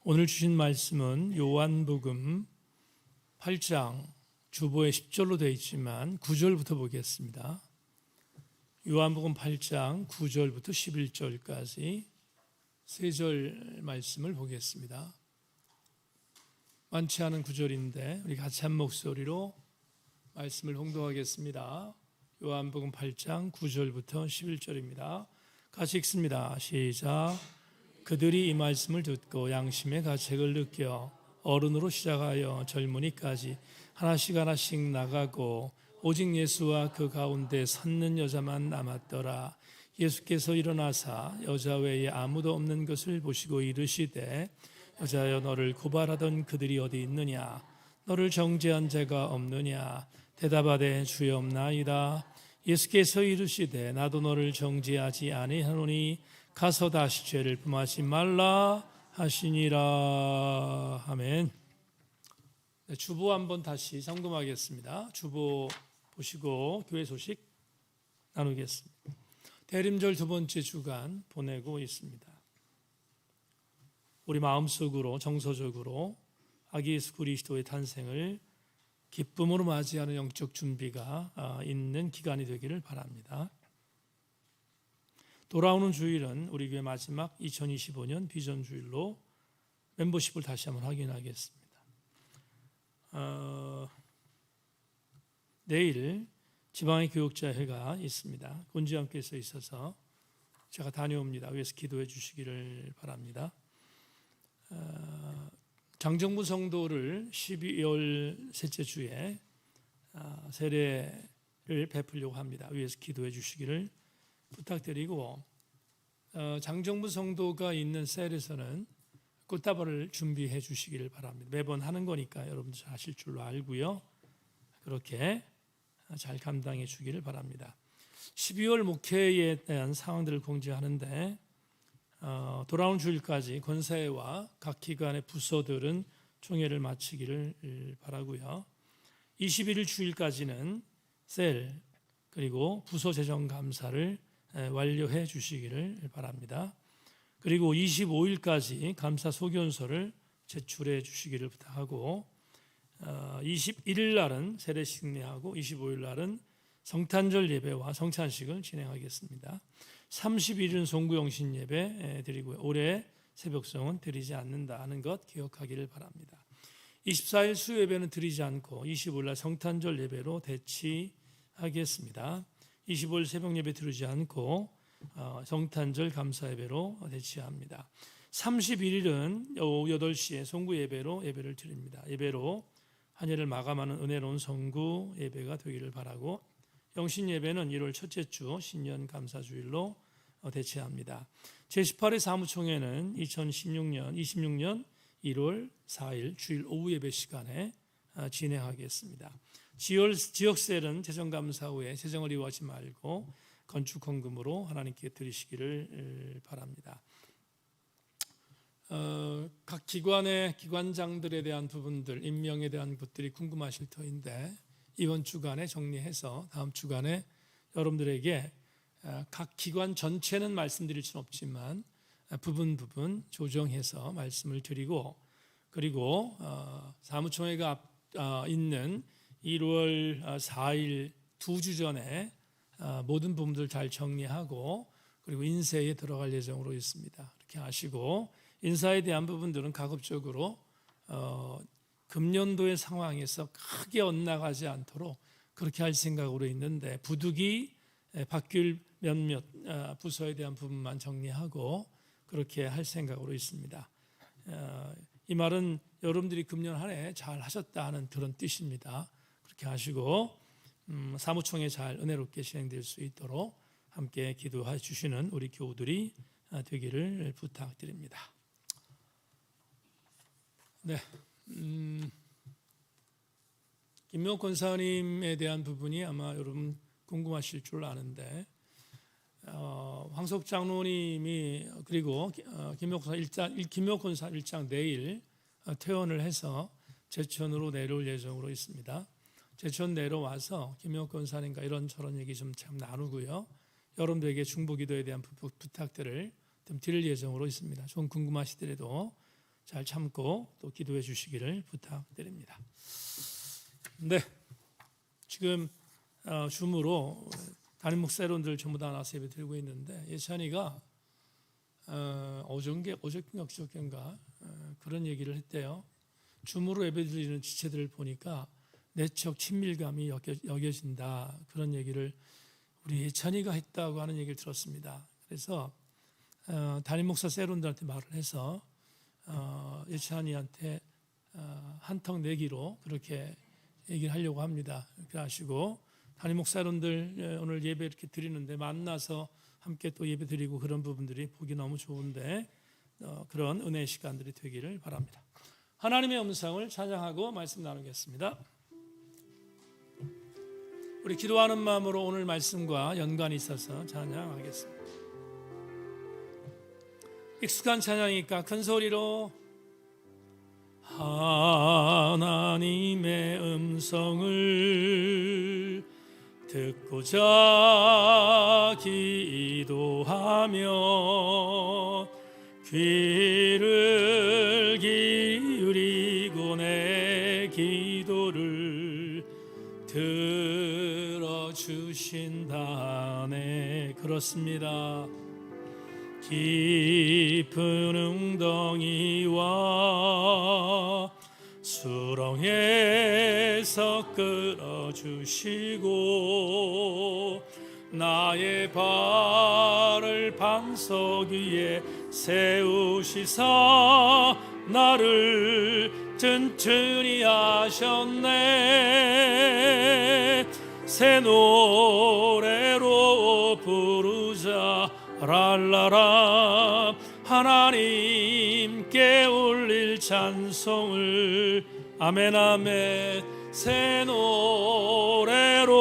오늘 주신 말씀은 요한복음 8장 주보에 10절로 되어 있지만 9절부터 보겠습니다. 요한복음 8장 9절부터 11절까지 세 절 말씀을 보겠습니다. 많지 않은 구절인데 우리 같이 한 목소리로 말씀을 홍독하겠습니다. 요한복음 8장 9절부터 11절입니다. 같이 읽습니다. 시작. 그들이 이 말씀을 듣고 양심의 가책을 느껴 어른으로 시작하여 젊은이까지 하나씩 나가고 오직 예수와 그 가운데 섰는 여자만 남았더라. 예수께서 일어나사 여자 외에 아무도 없는 것을 보시고 이르시되 여자여, 너를 고발하던 그들이 어디 있느냐? 너를 정죄한 자가 없느냐? 대답하되 주여 없나이다. 예수께서 이르시되 나도 너를 정죄하지 아니하노니 가서 다시 죄를 범하지 말라 하시니라. 아멘. 네, 주보 한번 다시 점검하겠습니다. 주보 보시고 교회 소식 나누겠습니다. 대림절 두 번째 주간 보내고 있습니다. 우리 마음속으로 정서적으로 아기 예수 그리스도의 탄생을 기쁨으로 맞이하는 영적 준비가 있는 기간이 되기를 바랍니다. 돌아오는 주일은 우리 교회 마지막 2025년 비전 주일로 멤버십을 다시 한번 확인하겠습니다. 내일 지방의 교육자회가 있습니다. 본지함께서 있어서 제가 다녀옵니다. 위에서 기도해 주시기를 바랍니다. 장정부 성도를 12월 셋째 주에 세례를 베풀려고 합니다. 위에서 기도해 주시기를 부탁드리고, 장정부 성도가 있는 셀에서는 꽃다발을 준비해 주시기를 바랍니다. 매번 하는 거니까 여러분들 잘 하실 줄로 알고요. 그렇게 잘 감당해 주기를 바랍니다. 12월 목회에 대한 사항들을 공지하는데, 돌아오는 주일까지 권사회와 각 기관의 부서들은 총회를 마치기를 바라고요. 21일 주일까지는 셀 그리고 부서 재정 감사를 완료해 주시기를 바랍니다. 그리고 25일까지 감사 소견서를 제출해 주시기를 부탁하고, 21일 날은 세례 식례하고 25일 날은 성탄절 예배와 성찬식을 진행하겠습니다. 31일은 송구영신 예배 드리고요. 올해 새벽성은 드리지 않는다는 것 기억하기를 바랍니다. 24일 수요예배는 드리지 않고 25일 날 성탄절 예배로 대치하겠습니다. 25일 새벽 예배 드리지 않고 성탄절 감사 예배로 대치합니다. 31일은 오후 8시에 송구 예배로 예배를 드립니다. 예배로 한 해를 마감하는 은혜로운 송구 예배가 되기를 바라고, 영신 예배는 1월 첫째 주 신년 감사주일로 대체합니다. 제18회 사무총회는 2026년 1월 4일 주일 오후 예배 시간에 진행하겠습니다. 지역셀은 재정감사 후에 재정을 이용하지 말고 건축헌금으로 하나님께 드리시기를 바랍니다. 각 기관의 기관장들에 대한 부분들, 임명에 대한 것들이 궁금하실 터인데, 이번 주간에 정리해서 다음 주간에 여러분들에게 각 기관 전체는 말씀드릴 수는 없지만 부분 조정해서 말씀을 드리고, 그리고 사무총회가 있는 1월 4일 2주 전에 모든 부분들 잘 정리하고 그리고 인쇄에 들어갈 예정으로 있습니다. 그렇게 하시고, 인사에 대한 부분들은 가급적으로 금년도의 상황에서 크게 엇나가지 않도록 그렇게 할 생각으로 있는데, 부득이 바뀔 몇몇 부서에 대한 부분만 정리하고 그렇게 할 생각으로 있습니다. 이 말은 여러분들이 금년 한 해 잘 하셨다 하는 그런 뜻입니다. 그렇게 하시고 사무총회 잘 은혜롭게 진행될 수 있도록 함께 기도해 주시는 우리 교우들이 되기를 부탁드립니다. 네, 김명옥 권사님에 대한 부분이 아마 여러분 궁금하실 줄 아는데, 황석 장로님이 그리고 김명옥 권사 일장 내일 퇴원을 해서 제천으로 내려올 예정으로 있습니다. 제천 내려와서 김명옥 권사님과 이런저런 얘기 좀 참 나누고요. 여러분들에게 중보기도에 대한 부탁들을 좀 드릴 예정으로 있습니다. 좀 궁금하시더라도 잘 참고 또 기도해 주시기를 부탁드립니다. 네, 지금 줌으로 담임 목사님들 전부 다 나와서 예배 드리고 있는데 예찬이가 어저께인가 그런 얘기를 했대요. 줌으로 예배 드리는 지체들을 보니까 내적 친밀감이 여겨진다, 그런 얘기를 우리 예찬이가 했다고 하는 얘기를 들었습니다. 그래서 담임 목사 세론들한테 말을 해서 예찬이한테 한턱 내기로 그렇게 얘기를 하려고 합니다. 그렇게 하시고 담임 목사님들 오늘 예배 이렇게 드리는데 만나서 함께 또 예배 드리고 그런 부분들이 보기 너무 좋은데 그런 은혜의 시간들이 되기를 바랍니다. 하나님의 음성을 찬양하고 말씀 나누겠습니다. 우리 기도하는 마음으로 오늘 말씀과 연관이 있어서 찬양하겠습니다. 익숙한 찬양이니까 큰 소리로 하나님의 음성을 듣고자 기도하며 귀를 기울이고 내 기도를 들어주신다네. 그렇습니다. 깊은 웅덩이와 수렁에서 끌어주시고 나의 발을 반석 위에 세우시사 나를 튼튼히 하셨네. 새 노래로 부르자 랄라라. 하나님께 올릴 찬송을 아멘 아멘. 새 노래로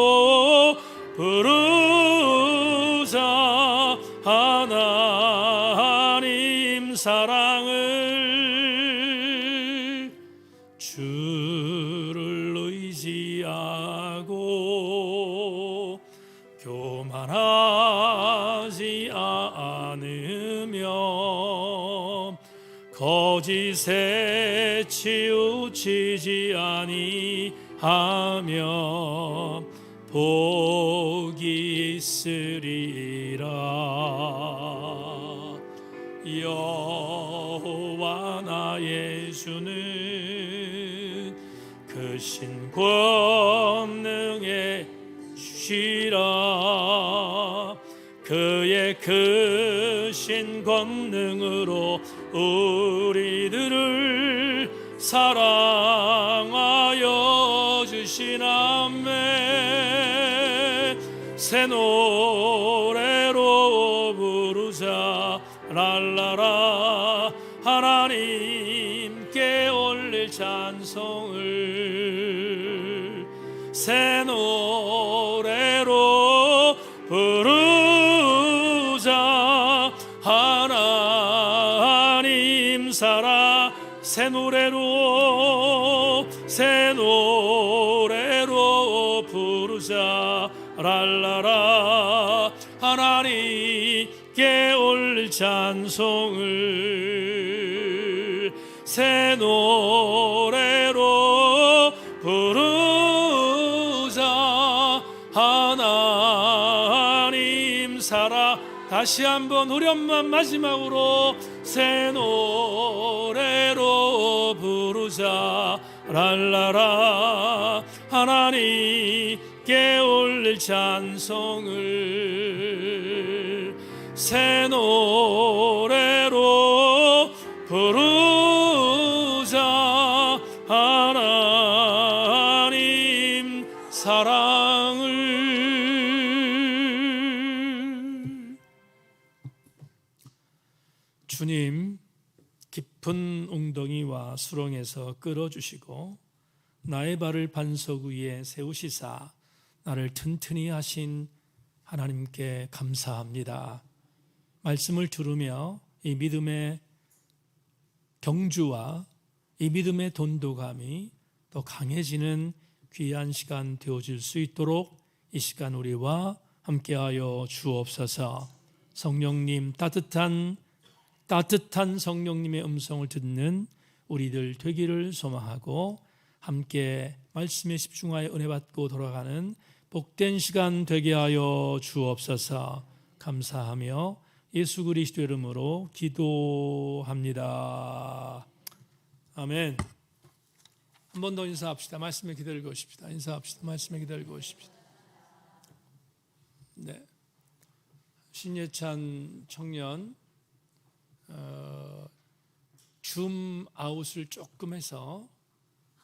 부르자 하나님 사랑을. 주를 의지하고 교만하지 않으며 거짓에 치우치지 아니하며 복이 있으리라. 여호와 나의 주는 크신 권능의 주시라. 그의 크신 권능으로 우리들을 사랑하여 주시나매. 새 노래로 부르자 랄라라. 하나님께 올릴 찬송을 새 노래로 부르자 하나님 사랑. 새 노래로 부르자 랄라라. 하나님께 올릴 찬송을 새 노래로 부르자 하나님 사랑. 다시 한번 후렴만 마지막으로 새 노래로 부르자 랄라라. 하나님께 올릴 찬송을 새 노래로 부르자 하나님 사랑을. 주님, 깊은 웅덩이와 수렁에서 끌어주시고 나의 발을 반석 위에 세우시사 나를 튼튼히 하신 하나님께 감사합니다. 말씀을 들으며 이 믿음의 경주와 이 믿음의 돈도감이 더 강해지는 귀한 시간 되어질 수 있도록 이 시간 우리와 함께하여 주옵소서. 성령님 따뜻한 따뜻한 성령님의 음성을 듣는 우리들 되기를 소망하고 함께 말씀에 집중하여 은혜 받고 돌아가는 복된 시간 되게 하여 주옵소서. 감사하며 예수 그리스도 이름으로 기도합니다. 아멘. 한 번 더 인사합시다. 말씀에 기다리고 오십시다. 인사합시다. 말씀에 기다리고 오십시다. 네. 신예찬 청년 줌 아웃을 조금 해서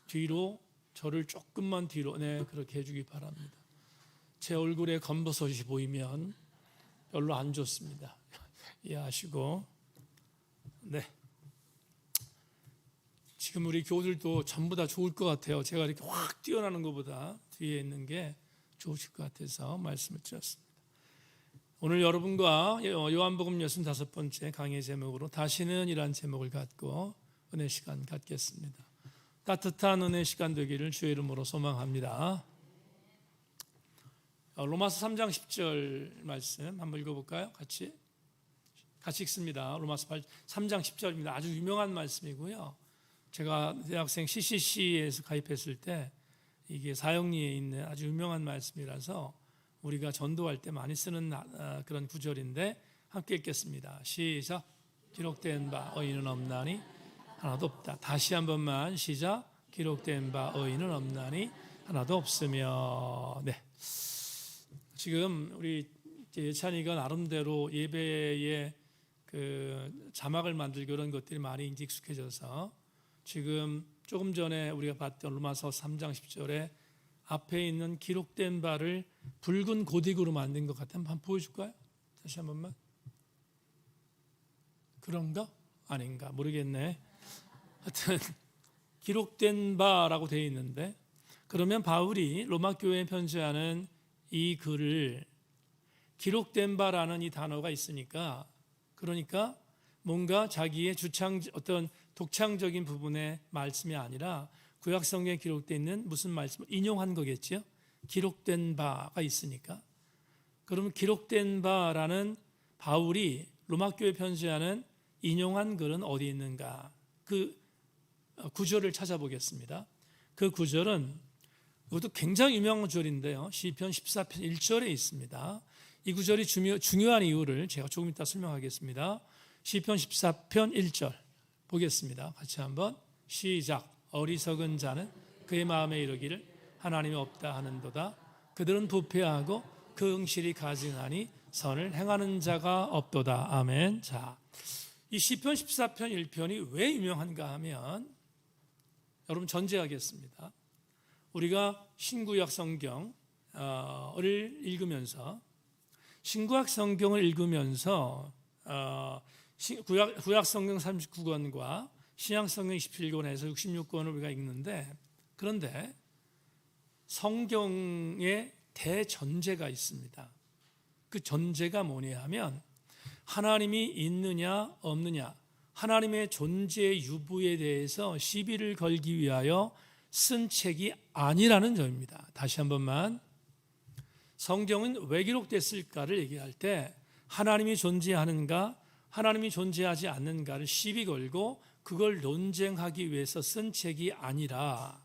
뒤로, 저를 조금만 뒤로, 네, 그렇게 해주기 바랍니다. 제 얼굴에 검버섯이 보이면 별로 안 좋습니다. 이해하시고. 네. 지금 우리 교우들도 전부 다 좋을 것 같아요. 제가 이렇게 확 뛰어나는 것보다 뒤에 있는 게 좋으실 것 같아서 말씀을 드렸습니다. 오늘 여러분과 요한복음 65번째 강의 제목으로 다시는 이란 제목을 갖고 은혜 시간 갖겠습니다. 따뜻한 은혜 시간 되기를 주의 이름으로 소망합니다. 로마서 3장 10절 말씀 한번 읽어볼까요? 같이 읽습니다. 로마서 3장 10절입니다. 아주 유명한 말씀이고요. 제가 대학생 CCC에서 가입했을 때 이게 사형리에 있는 아주 유명한 말씀이라서 우리가 전도할 때 많이 쓰는 그런 구절인데 함께 읽겠습니다. 시작. 기록된 바 의인은 없나니 하나도 없다. 다시 한 번만 시작. 기록된 바 의인은 없나니 하나도 없으며. 네. 지금 우리 예찬이가 나름대로 예배에 그 자막을 만들고 이런 것들이 많이 이제 익숙해져서 지금 조금 전에 우리가 봤던 로마서 3장 10절에 앞에 있는 기록된 바를 붉은 고딕으로 만든 것 같아요. 한번 보여줄까요? 다시 한 번만. 그런가? 아닌가? 모르겠네. 하여튼 기록된 바라고 되어 있는데, 그러면 바울이 로마 교회에 편지하는 이 글을 기록된 바라는 이 단어가 있으니까, 그러니까 뭔가 자기의 어떤 독창적인 부분의 말씀이 아니라 구약 성경에 기록되어 있는 무슨 말씀을 인용한 거겠죠? 기록된 바가 있으니까. 그러면 기록된 바라는 바울이 로마 교회 편지하는 인용한 글은 어디 있는가? 그 구절을 찾아보겠습니다. 그 구절은 이것도 굉장히 유명한 구절인데요. 시편 14편 1절에 있습니다. 이 구절이 중요한 이유를 제가 조금 이따 설명하겠습니다. 시편 14편 1절 보겠습니다. 같이 한번 시작. 어리석은 자는 그의 마음에 이르기를 하나님이 없다 하는도다. 그들은 부패하고 그 응실이 가증하니 선을 행하는 자가 없도다. 아멘. 자, 이 시편 14편 1편이 왜 유명한가 하면 여러분 전제하겠습니다. 우리가 신구약 성경을 읽으면서 구약 성경 39권과 신약 성경 27권에서 66권을 우리가 읽는데, 그런데 성경에 대전제가 있습니다. 그 전제가 뭐냐 하면 하나님이 있느냐 없느냐, 하나님의 존재 유부에 대해서 시비를 걸기 위하여 쓴 책이 아니라는 점입니다. 다시 한 번만, 성경은 왜 기록됐을까를 얘기할 때 하나님이 존재하는가 하나님이 존재하지 않는가를 시비 걸고 그걸 논쟁하기 위해서 쓴 책이 아니라,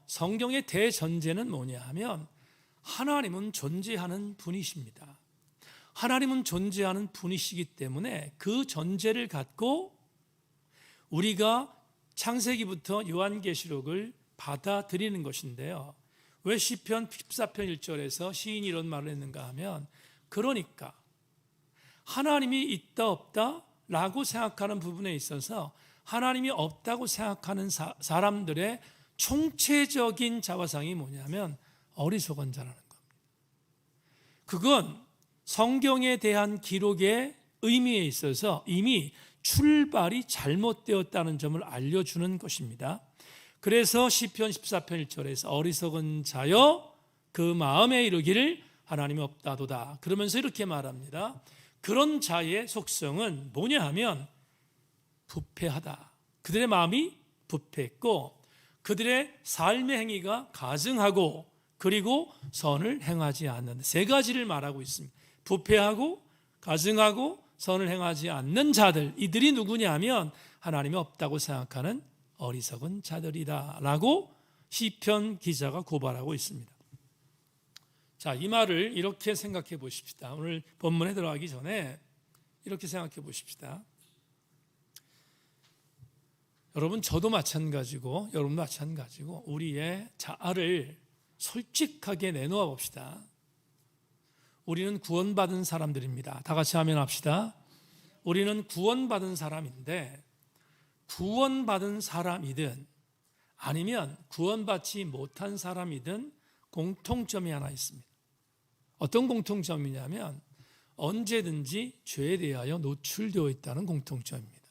성경의 대전제는 뭐냐 하면 하나님은 존재하는 분이십니다. 하나님은 존재하는 분이시기 때문에 그 전제를 갖고 우리가 창세기부터 요한계시록을 받아들이는 것인데요. 왜 시편 14편 1절에서 시인이 이런 말을 했는가 하면, 그러니까 하나님이 있다 없다 라고 생각하는 부분에 있어서 하나님이 없다고 생각하는 사람들의 총체적인 자화상이 뭐냐면 어리석은 자라는 겁니다. 그건 성경에 대한 기록의 의미에 있어서 이미 출발이 잘못되었다는 점을 알려주는 것입니다. 그래서 시편 14편 1절에서 어리석은 자여 그 마음에 이르기를 하나님이 없다도다, 그러면서 이렇게 말합니다. 그런 자의 속성은 뭐냐 하면 부패하다. 그들의 마음이 부패했고 그들의 삶의 행위가 가증하고 그리고 선을 행하지 않는 세 가지를 말하고 있습니다. 부패하고 가증하고 선을 행하지 않는 자들, 이들이 누구냐면 하나님이 없다고 생각하는 어리석은 자들이다라고 시편 기자가 고발하고 있습니다. 자, 이 말을 이렇게 생각해 보십시다. 오늘 본문에 들어가기 전에 이렇게 생각해 보십시다. 여러분, 저도 마찬가지고 여러분도 마찬가지고 우리의 자아를 솔직하게 내놓아 봅시다. 우리는 구원받은 사람들입니다. 다 같이 아멘합시다. 우리는 구원받은 사람인데 구원받은 사람이든 아니면 구원받지 못한 사람이든 공통점이 하나 있습니다. 어떤 공통점이냐면 언제든지 죄에 대하여 노출되어 있다는 공통점입니다.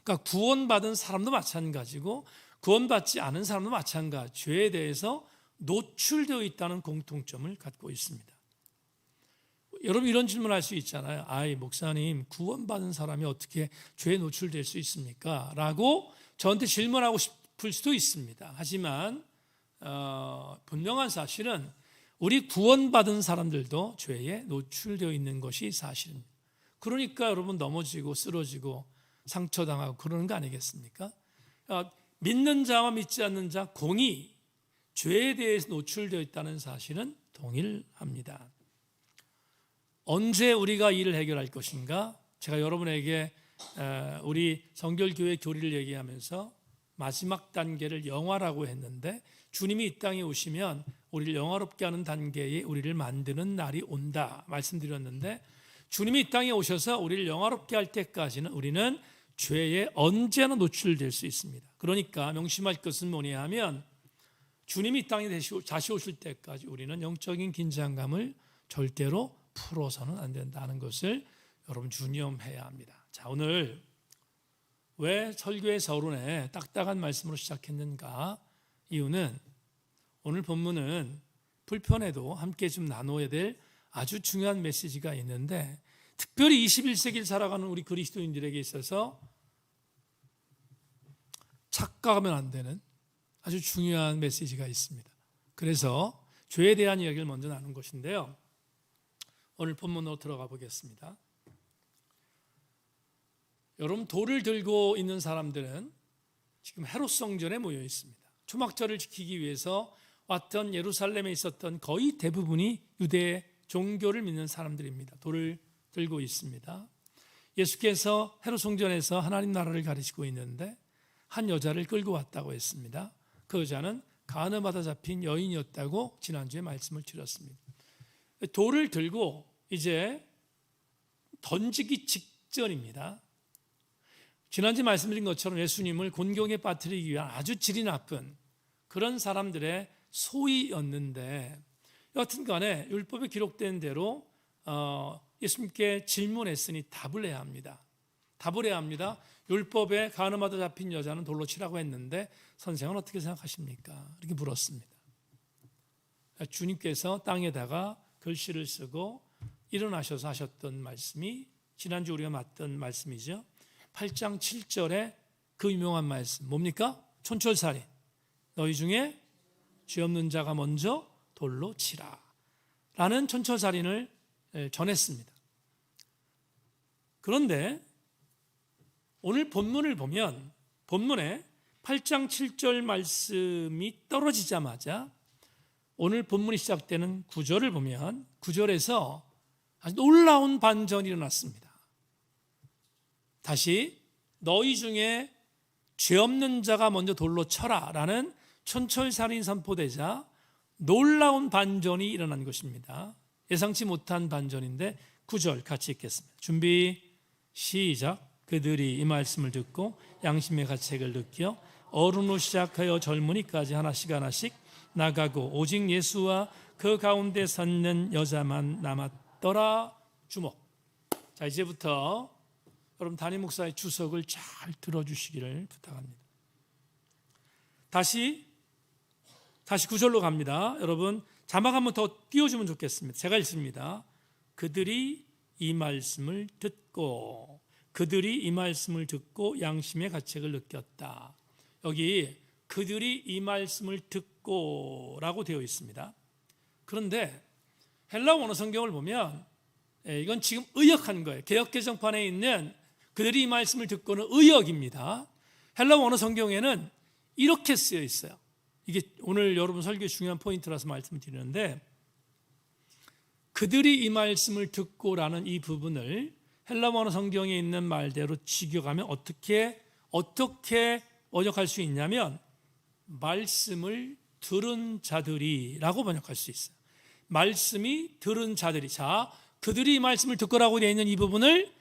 그러니까 구원받은 사람도 마찬가지고 구원받지 않은 사람도 마찬가지, 죄에 대해서 노출되어 있다는 공통점을 갖고 있습니다. 여러분, 이런 질문을 할 수 있잖아요. 아이, 목사님, 구원받은 사람이 어떻게 죄에 노출될 수 있습니까? 라고 저한테 질문하고 싶을 수도 있습니다. 하지만 분명한 사실은 우리 구원받은 사람들도 죄에 노출되어 있는 것이 사실입니다. 그러니까 여러분 넘어지고 쓰러지고 상처당하고 그러는 거 아니겠습니까? 믿는 자와 믿지 않는 자 공이 죄에 대해서 노출되어 있다는 사실은 동일합니다. 언제 우리가 이를 해결할 것인가? 제가 여러분에게 우리 성결교회 교리를 얘기하면서 마지막 단계를 영화라고 했는데 주님이 이 땅에 오시면 우리를 영화롭게 하는 단계에 우리를 만드는 날이 온다 말씀드렸는데, 주님이 이 땅에 오셔서 우리를 영화롭게 할 때까지는 우리는 죄에 언제나 노출될 수 있습니다. 그러니까 명심할 것은 뭐냐 하면 주님이 이 땅에 다시 오실 때까지 우리는 영적인 긴장감을 절대로 풀어서는 안 된다는 것을 여러분 주념해야 합니다. 자, 오늘 왜 설교의 서론에 딱딱한 말씀으로 시작했는가? 이유는 오늘 본문은 불편해도 함께 좀 나눠야 될 아주 중요한 메시지가 있는데, 특별히 21세기를 살아가는 우리 그리스도인들에게 있어서 착각하면 안 되는 아주 중요한 메시지가 있습니다. 그래서 죄에 대한 이야기를 먼저 나눈 것인데요. 오늘 본문으로 들어가 보겠습니다. 여러분, 돌을 들고 있는 사람들은 지금 헤롯 성전에 모여 있습니다. 초막절을 지키기 위해서 왔던 예루살렘에 있었던 거의 대부분이 유대 종교를 믿는 사람들입니다. 돌을 들고 있습니다. 예수께서 헤롯 성전에서 하나님 나라를 가르치고 있는데 한 여자를 끌고 왔다고 했습니다. 그 여자는 간음하다 잡힌 여인이었다고 지난주에 말씀을 드렸습니다. 돌을 들고 이제 던지기 직전입니다. 지난주에 말씀드린 것처럼 예수님을 곤경에 빠뜨리기 위한 아주 질이 나쁜 그런 사람들의 소위였는데, 여하튼 간에 율법에 기록된 대로 예수님께 질문했으니 답을 해야 합니다. 답을 해야 합니다. 율법에 간음하다 잡힌 여자는 돌로 치라고 했는데 선생은 어떻게 생각하십니까? 이렇게 물었습니다. 주님께서 땅에다가 글씨를 쓰고 일어나셔서 하셨던 말씀이 지난주 우리가 맞던 말씀이죠. 8장 7절에 그 유명한 말씀 뭡니까? 촌철살인, 너희 중에 죄 없는 자가 먼저 돌로 치라 라는 촌철살인을 전했습니다. 그런데 오늘 본문을 보면 본문에 8장 7절 말씀이 떨어지자마자 오늘 본문이 시작되는 9절을 보면 9절에서 아주 놀라운 반전이 일어났습니다. 다시 너희 중에 죄 없는 자가 먼저 돌로 쳐라 라는 촌철살인 선포되자 놀라운 반전이 일어난 것입니다. 예상치 못한 반전인데 9절 같이 읽겠습니다. 준비 시작. 그들이 이 말씀을 듣고 양심의 가책을 느껴 어른으로 시작하여 젊은이까지 하나씩 하나씩 나가고 오직 예수와 그 가운데 섰는 여자만 남았더라. 주목. 자, 이제부터 여러분 담임 목사의 주석을 잘 들어주시기를 부탁합니다. 다시 9절로 갑니다. 여러분 자막 한번 더 띄워주면 좋겠습니다. 제가 읽습니다. 그들이 이 말씀을 듣고 양심의 가책을 느꼈다. 여기 그들이 이 말씀을 듣고 라고 되어 있습니다. 그런데 헬라 원어 성경을 보면 이건 지금 의역한 거예요. 개역개정판에 있는 그들이 이 말씀을 듣고는 의역입니다. 헬라 원어 성경에는 이렇게 쓰여 있어요. 이게 오늘 여러분 설교의 중요한 포인트라서 말씀을 드리는데, 그들이 이 말씀을 듣고라는 이 부분을 헬라 원어 성경에 있는 말대로 직역하면 어떻게 번역할 수 있냐면, 말씀을 들은 자들이라고 번역할 수 있어요. 말씀이 들은 자들이. 자, 그들이 이 말씀을 듣고라고 되어 있는 이 부분을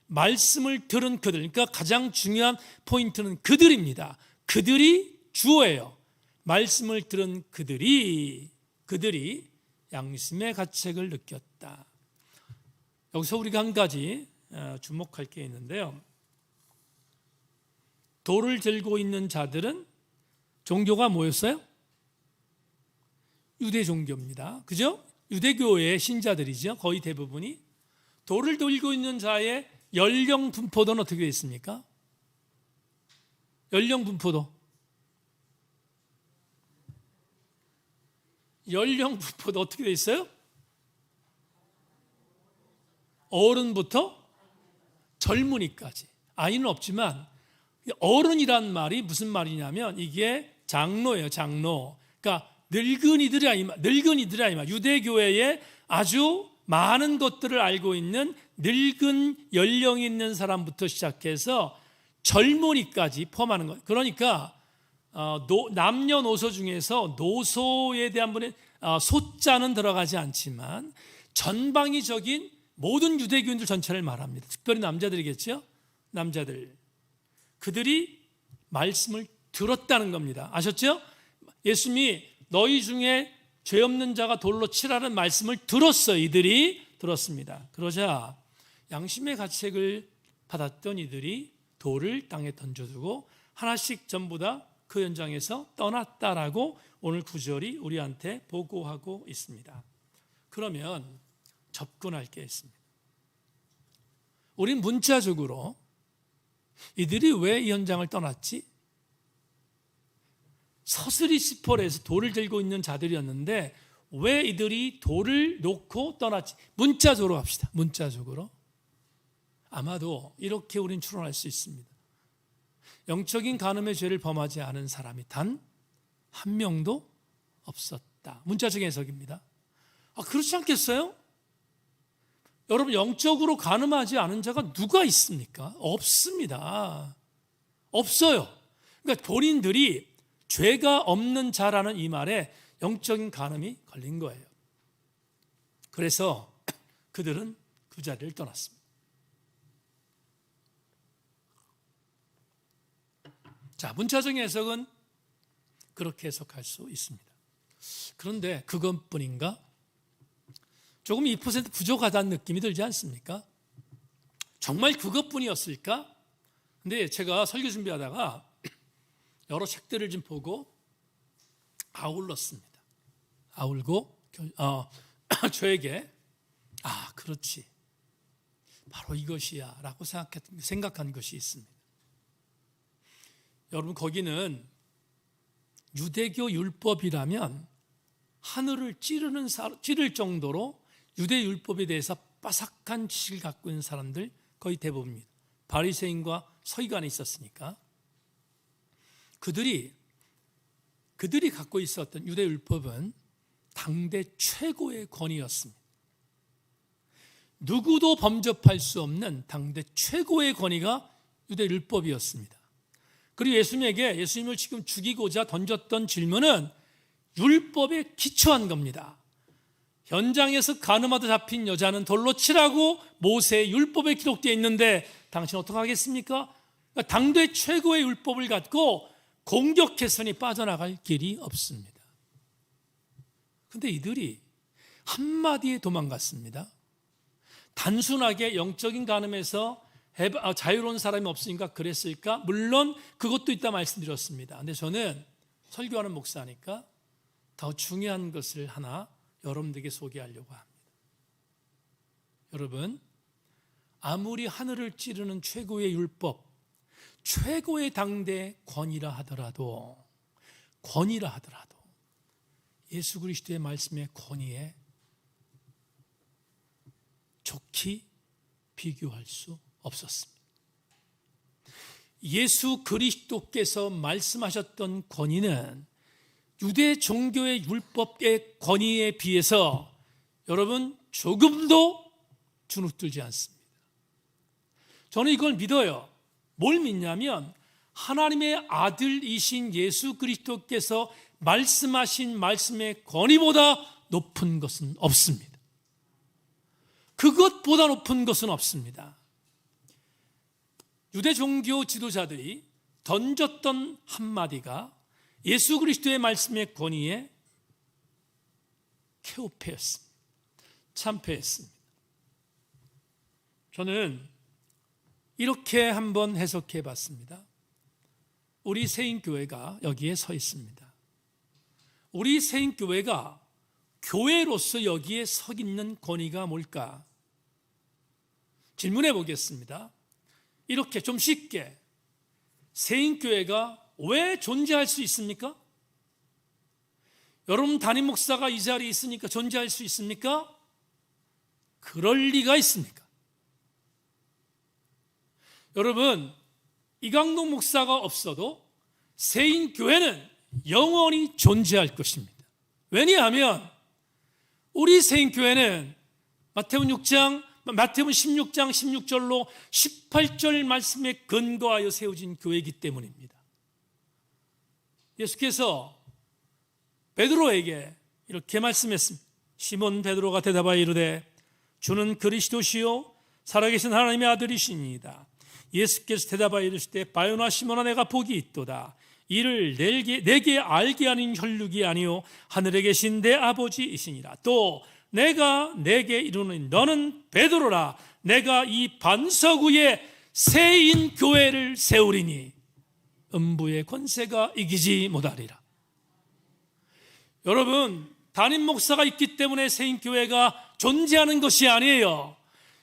말씀을 들은 그들, 그러니까 가장 중요한 포인트는 그들입니다. 그들이 주어예요. 말씀을 들은 그들이 양심의 가책을 느꼈다. 여기서 우리가 한 가지 주목할 게 있는데요. 돌을 들고 있는 자들은 종교가 뭐였어요? 유대 종교입니다. 그죠? 유대교의 신자들이죠. 거의 대부분이. 돌을 들고 있는 자의 연령 분포도는 어떻게 되어 있습니까? 연령 분포도 어떻게 되어 있어요? 어른부터 젊은이까지. 아이는 없지만 어른이란 말이 무슨 말이냐면 이게 장로예요. 장로. 그러니까 늙은이들이 아니라 유대교회에 아주 많은 것들을 알고 있는 늙은 연령이 있는 사람부터 시작해서 젊은이까지 포함하는 거예요. 그러니까 남녀노소 중에서 노소에 대한 분의 소자는 들어가지 않지만 전방위적인 모든 유대교인들 전체를 말합니다. 특별히 남자들이겠죠. 남자들. 그들이 말씀을 들었다는 겁니다. 아셨죠? 예수님이 너희 중에 죄 없는 자가 돌로 치라는 말씀을 들었어요. 이들이 들었습니다. 그러자 양심의 가책을 받았던 이들이 돌을 땅에 던져두고 하나씩 전부 다 그 현장에서 떠났다라고 오늘 구절이 우리한테 보고하고 있습니다. 그러면 접근할 게 있습니다. 우린 문자적으로 이들이 왜 이 현장을 떠났지? 서슬이 시폴에서 돌을 들고 있는 자들이었는데 왜 이들이 돌을 놓고 떠났지? 문자적으로 합시다. 문자적으로. 아마도 이렇게 우린 추론할 수 있습니다. 영적인 간음의 죄를 범하지 않은 사람이 단 한 명도 없었다. 문자적인 해석입니다. 그렇지 않겠어요? 여러분, 영적으로 간음하지 않은 자가 누가 있습니까? 없습니다. 없어요. 그러니까 본인들이 죄가 없는 자라는 이 말에 영적인 간음이 걸린 거예요. 그래서 그들은 그 자리를 떠났습니다. 자, 문자적인 해석은 그렇게 해석할 수 있습니다. 그런데 그것뿐인가? 조금 2% 부족하다는 느낌이 들지 않습니까? 정말 그것뿐이었을까? 근데 제가 설교 준비하다가 여러 책들을 좀 보고 아울렀습니다. 아울고 저에게 그렇지, 바로 이것이야 라고 생각한 것이 있습니다. 여러분, 거기는 유대교 율법이라면 하늘을 찌를 정도로 유대 율법에 대해서 빠삭한 지식을 갖고 있는 사람들 거의 대부분입니다. 바리새인과 서기관이 있었으니까 그들이 갖고 있었던 유대 율법은 당대 최고의 권위였습니다. 누구도 범접할 수 없는 당대 최고의 권위가 유대 율법이었습니다. 그리고 예수님을 지금 죽이고자 던졌던 질문은 율법에 기초한 겁니다. 현장에서 간음하다 잡힌 여자는 돌로 치라고 모세의 율법에 기록되어 있는데 당신 어떻게 하겠습니까? 그러니까 당대 최고의 율법을 갖고 공격해서는 빠져나갈 길이 없습니다. 그런데 이들이 한마디에 도망갔습니다. 단순하게 영적인 간음에서 자유로운 사람이 없으니까 그랬을까? 물론 그것도 있다 말씀드렸습니다. 그런데 저는 설교하는 목사니까 더 중요한 것을 하나 여러분들에게 소개하려고 합니다. 여러분, 아무리 하늘을 찌르는 최고의 율법, 최고의 당대 권위라 하더라도 예수 그리스도의 말씀의 권위에 좋게 비교할 수 없었습니다. 예수 그리스도께서 말씀하셨던 권위는 유대 종교의 율법의 권위에 비해서 여러분 조금도 주눅들지 않습니다. 저는 이걸 믿어요. 뭘 믿냐면 하나님의 아들이신 예수 그리스도께서 말씀하신 말씀의 권위보다 높은 것은 없습니다. 그것보다 높은 것은 없습니다. 유대 종교 지도자들이 던졌던 한마디가 예수 그리스도의 말씀의 권위에 케오패였습니다. 참패했습니다. 저는 이렇게 한번 해석해 봤습니다. 우리 세인교회가 여기에 서 있습니다. 우리 세인교회가 교회로서 여기에 서 있는 권위가 뭘까? 질문해 보겠습니다. 이렇게 좀 쉽게 세인교회가 왜 존재할 수 있습니까? 여러분 담임 목사가 이 자리에 있으니까 존재할 수 있습니까? 그럴 리가 있습니까? 여러분 이강동 목사가 없어도 세인교회는 영원히 존재할 것입니다. 왜냐하면 우리 세인교회는 마태복음 16장 16절로 18절 말씀에 근거하여 세워진 교회이기 때문입니다. 예수께서 베드로에게 이렇게 말씀했습니다. 시몬 베드로가 대답하여 이르되 주는 그리스도시요 살아계신 하나님의 아들이시니이다. 예수께서 대답하여 이르시되 바요나 시몬아 내가 복이 있도다. 이를 내게 알게 하는 혈육이 아니요 하늘에 계신 내 아버지이시니라. 또 내가 내게 이르노니 너는 베드로라. 내가 이 반석 위에 새인 교회를 세우리니 음부의 권세가 이기지 못하리라. 여러분 담임 목사가 있기 때문에 새인교회가 존재하는 것이 아니에요.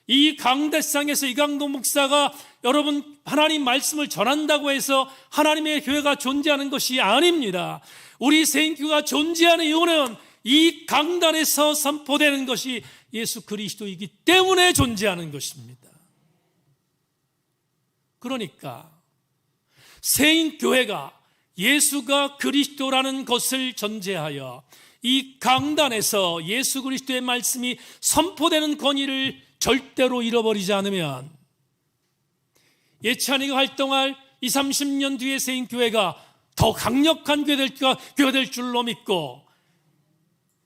이 강대상에서 이강동 목사가 여러분 하나님 말씀을 전한다고 해서 하나님의 교회가 존재하는 것이 아닙니다. 우리 새인교회가 존재하는 이유는 이 강단에서 선포되는 것이 예수 그리스도이기 때문에 존재하는 것입니다. 그러니까 새인교회가 예수가 그리스도라는 것을 전제하여 이 강단에서 예수 그리스도의 말씀이 선포되는 권위를 절대로 잃어버리지 않으면 예찬이가 활동할 20, 30년 뒤에 새인교회가 더 강력한 교회가 될 줄로 믿고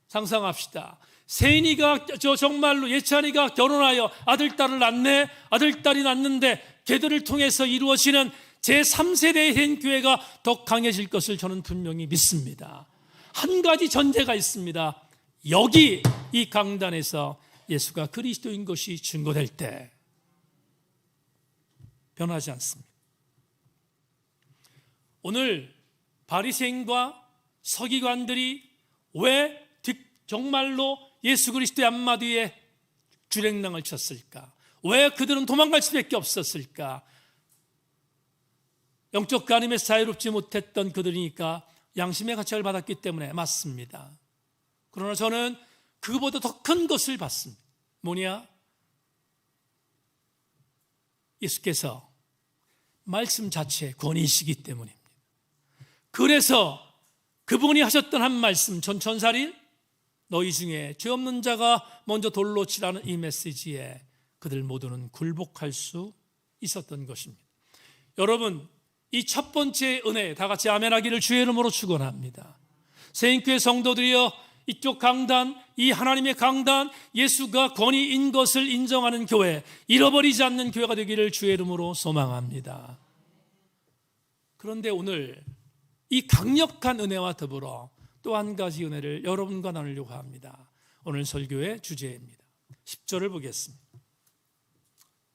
상상합시다. 세인이가 정말로 예찬이가 결혼하여 아들딸을 낳네. 아들딸이 낳는데 걔들을 통해서 이루어지는 제3세대의 새인교회가 더 강해질 것을 저는 분명히 믿습니다. 한 가지 전제가 있습니다. 여기 이 강단에서 예수가 그리스도인 것이 증거될 때 변하지 않습니다. 오늘 바리새인과 서기관들이 왜 정말로 예수 그리스도의 앞마디에 주랭랑을 쳤을까? 왜 그들은 도망갈 수밖에 없었을까? 영적 간음에서 자유롭지 못했던 그들이니까 양심의 가책을 받았기 때문에 맞습니다. 그러나 저는 그보다 더 큰 것을 봤습니다. 뭐냐? 예수께서 말씀 자체의 권위이시기 때문입니다. 그래서 그분이 하셨던 한 말씀, 전천살인 너희 중에 죄 없는 자가 먼저 돌로 치라는 이 메시지에 그들 모두는 굴복할 수 있었던 것입니다. 여러분, 이 첫 번째 은혜 다 같이 아멘하기를 주의 이름으로 축원합니다. 새인교회 성도들이여, 이쪽 강단, 이 하나님의 강단, 예수가 권위인 것을 인정하는 교회, 잃어버리지 않는 교회가 되기를 주의 이름으로 소망합니다. 그런데 오늘 이 강력한 은혜와 더불어 또 한 가지 은혜를 여러분과 나누려고 합니다. 오늘 설교의 주제입니다. 10절을 보겠습니다.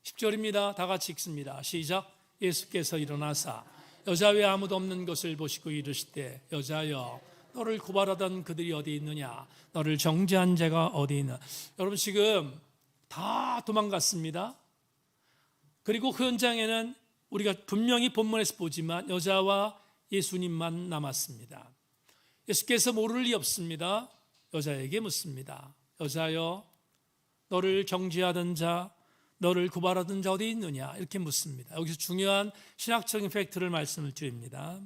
10절입니다. 다 같이 읽습니다. 시작. 예수께서 일어나사 여자 외에 아무도 없는 것을 보시고 이르시되 여자여 너를 고발하던 그들이 어디 있느냐? 너를 정죄한 자가 어디 있느냐? 여러분 지금 다 도망갔습니다. 그리고 그 현장에는 우리가 분명히 본문에서 보지만 여자와 예수님만 남았습니다. 예수께서 모를 리 없습니다. 여자에게 묻습니다. 여자여, 너를 정죄하던 자, 너를 고발하던 자 어디 있느냐? 이렇게 묻습니다. 여기서 중요한 신학적인 팩트를 말씀을 드립니다.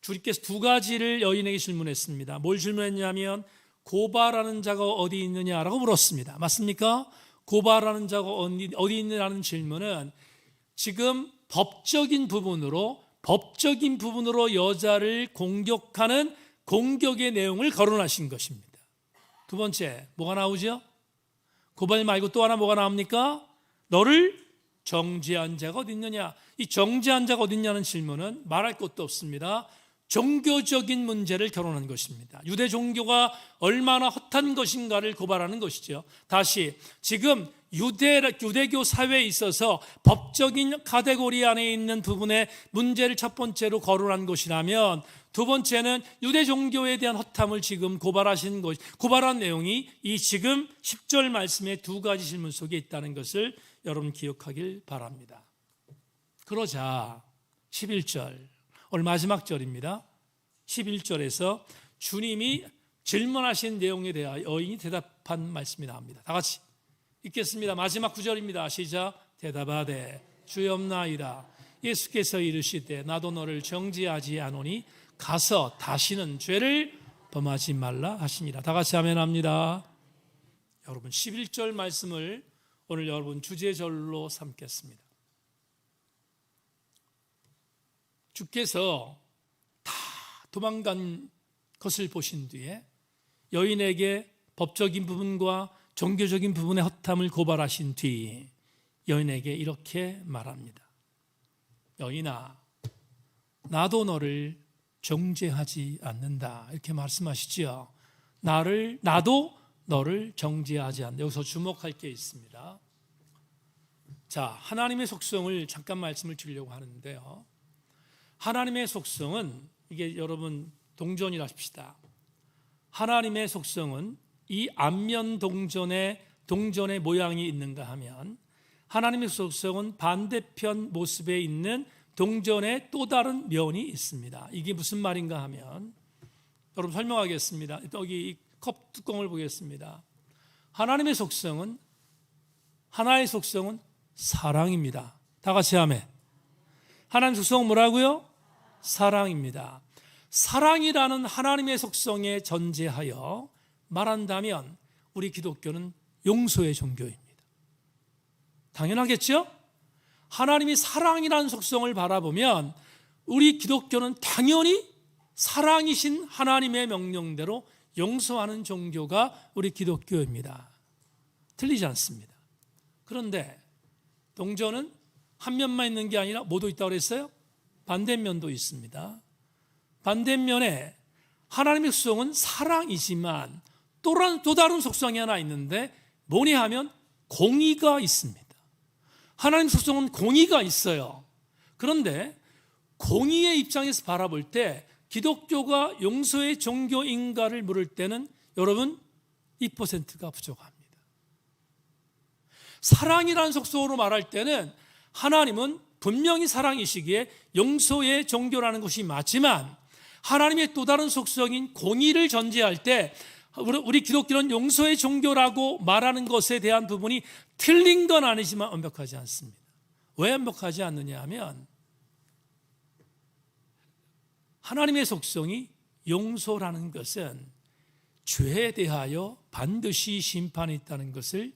주님께서 두 가지를 여인에게 질문했습니다. 뭘 질문했냐면 고발하는 자가 어디 있느냐라고 물었습니다. 맞습니까? 고발하는 자가 어디 있느냐는 질문은 지금 법적인 부분으로 여자를 공격하는 공격의 내용을 거론하신 것입니다. 두 번째, 뭐가 나오죠? 고발 말고 또 하나 뭐가 나옵니까? 너를 정죄한 자가 어디 있느냐? 이 정죄한 자가 어디 있냐는 질문은 말할 것도 없습니다. 종교적인 문제를 거론한 것입니다. 유대 종교가 얼마나 헛한 것인가를 고발하는 것이죠. 다시 지금 유대교 사회에 있어서 법적인 카테고리 안에 있는 부분의 문제를 첫 번째로 거론한 것이라면 두 번째는 유대 종교에 대한 헛함을 지금 고발한 내용이 이 지금 10절 말씀의 두 가지 질문 속에 있다는 것을 여러분 기억하길 바랍니다. 그러자 11절, 오늘 마지막 절입니다. 11절에서 주님이 질문하신 내용에 대하여 여인이 대답한 말씀이 나옵니다. 다 같이 읽겠습니다. 마지막 구절입니다. 시작. 대답하되 주옵나이다. 예수께서 이르시되 나도 너를 정죄하지 않으니 가서 다시는 죄를 범하지 말라 하시니라. 다 같이 아멘합니다. 여러분 11절 말씀을 오늘 여러분 주제절로 삼겠습니다. 주께서 다 도망간 것을 보신 뒤에 여인에게 법적인 부분과 종교적인 부분의 헛함을 고발하신 뒤 여인에게 이렇게 말합니다. 여인아, 나도 너를 정죄하지 않는다. 이렇게 말씀하시죠. 나도 너를 정죄하지 않는다. 여기서 주목할 게 있습니다. 자, 하나님의 속성을 잠깐 말씀을 드리려고 하는데요. 하나님의 속성은 이게 여러분 동전이라 합시다. 하나님의 속성은 이 앞면 동전의 모양이 있는가 하면 하나님의 속성은 반대편 모습에 있는 동전의 또 다른 면이 있습니다. 이게 무슨 말인가 하면 여러분 설명하겠습니다. 여기 컵 뚜껑을 보겠습니다. 하나의 속성은 사랑입니다. 다 같이 아멘. 하나님의 속성은 뭐라고요? 사랑입니다. 사랑이라는 하나님의 속성에 전제하여 말한다면 우리 기독교는 용서의 종교입니다. 당연하겠죠? 하나님이 사랑이라는 속성을 바라보면 우리 기독교는 당연히 사랑이신 하나님의 명령대로 용서하는 종교가 우리 기독교입니다. 틀리지 않습니다. 그런데 동전은 한 면만 있는 게 아니라 뭐도 있다고 그랬어요? 반대면도 있습니다. 반대면에 하나님의 속성은 사랑이지만 또 다른 속성이 하나 있는데 뭐냐 하면 공의가 있습니다. 하나님 속성은 공의가 있어요. 그런데 공의의 입장에서 바라볼 때 기독교가 용서의 종교인가를 물을 때는 여러분 2%가 부족합니다. 사랑이라는 속성으로 말할 때는 하나님은 분명히 사랑이시기에 용서의 종교라는 것이 맞지만 하나님의 또 다른 속성인 공의를 전제할 때 우리 기독교는 용서의 종교라고 말하는 것에 대한 부분이 틀린 건 아니지만 완벽하지 않습니다. 왜 완벽하지 않느냐 하면 하나님의 속성이 용서라는 것은 죄에 대하여 반드시 심판이 있다는 것을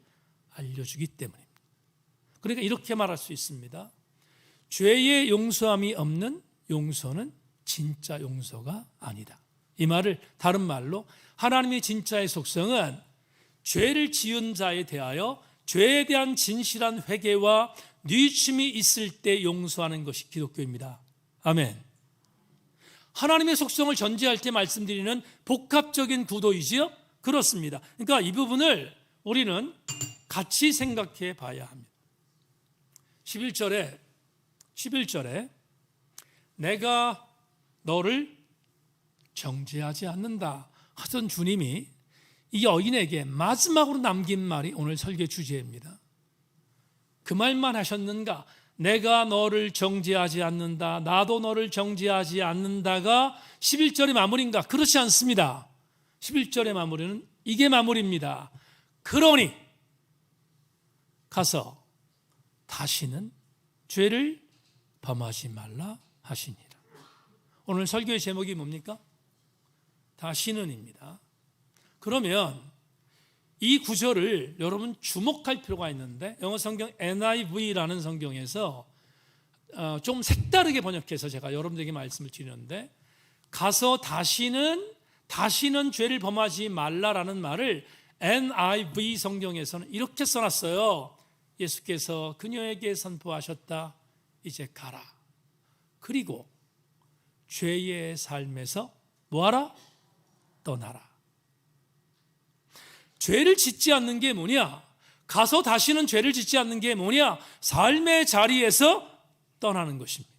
알려주기 때문입니다. 그러니까 이렇게 말할 수 있습니다. 죄의 용서함이 없는 용서는 진짜 용서가 아니다. 이 말을 다른 말로 하나님의 진짜의 속성은 죄를 지은 자에 대하여 죄에 대한 진실한 회개와 뉘우침이 있을 때 용서하는 것이 기독교입니다. 아멘. 하나님의 속성을 전제할 때 말씀드리는 복합적인 구도이지요? 그렇습니다. 그러니까 이 부분을 우리는 같이 생각해 봐야 합니다. 11절에 내가 너를 정죄하지 않는다 하던 주님이 이 여인에게 마지막으로 남긴 말이 오늘 설교 주제입니다. 그 말만 하셨는가? 내가 너를 정죄하지 않는다, 나도 너를 정죄하지 않는다가 11절의 마무리인가? 그렇지 않습니다. 11절의 마무리는 이게 마무리입니다. 그러니 가서 다시는 죄를 범하지 말라 하시니라. 오늘 설교의 제목이 뭡니까? 다시는입니다. 그러면 이 구절을 여러분 주목할 필요가 있는데, 영어 성경 NIV라는 성경에서 좀 색다르게 번역해서 제가 여러분들에게 말씀을 드리는데, 가서 다시는 죄를 범하지 말라라는 말을 NIV 성경에서는 이렇게 써놨어요. 예수께서 그녀에게 선포하셨다. 이제 가라. 그리고 죄의 삶에서 뭐하라? 떠나라. 죄를 짓지 않는 게 뭐냐? 가서 다시는 죄를 짓지 않는 게 뭐냐? 삶의 자리에서 떠나는 것입니다.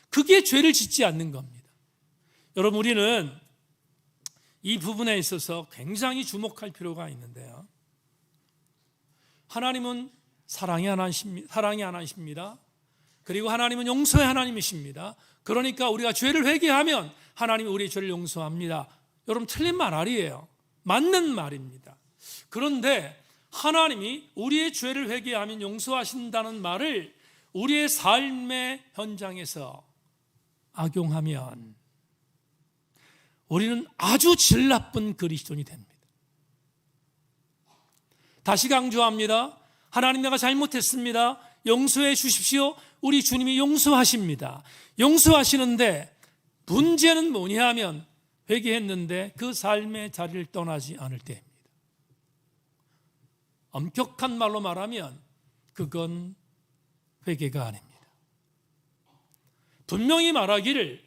그게 죄를 짓지 않는 겁니다. 여러분, 우리는 이 부분에 있어서 굉장히 주목할 필요가 있는데요. 하나님은 사랑의 하나님이십니다. 그리고 하나님은 용서의 하나님이십니다. 그러니까 우리가 죄를 회개하면 하나님이 우리의 죄를 용서합니다. 여러분, 틀린 말 아니에요. 맞는 말입니다. 그런데 하나님이 우리의 죄를 회개하면 용서하신다는 말을 우리의 삶의 현장에서 악용하면 우리는 아주 질 나쁜 그리스도인이 됩니다. 다시 강조합니다. 하나님, 내가 잘못했습니다. 용서해 주십시오. 우리 주님이 용서하십니다. 용서하시는데 문제는 뭐냐 하면 회개했는데 그 삶의 자리를 떠나지 않을 때입니다. 엄격한 말로 말하면 그건 회개가 아닙니다. 분명히 말하기를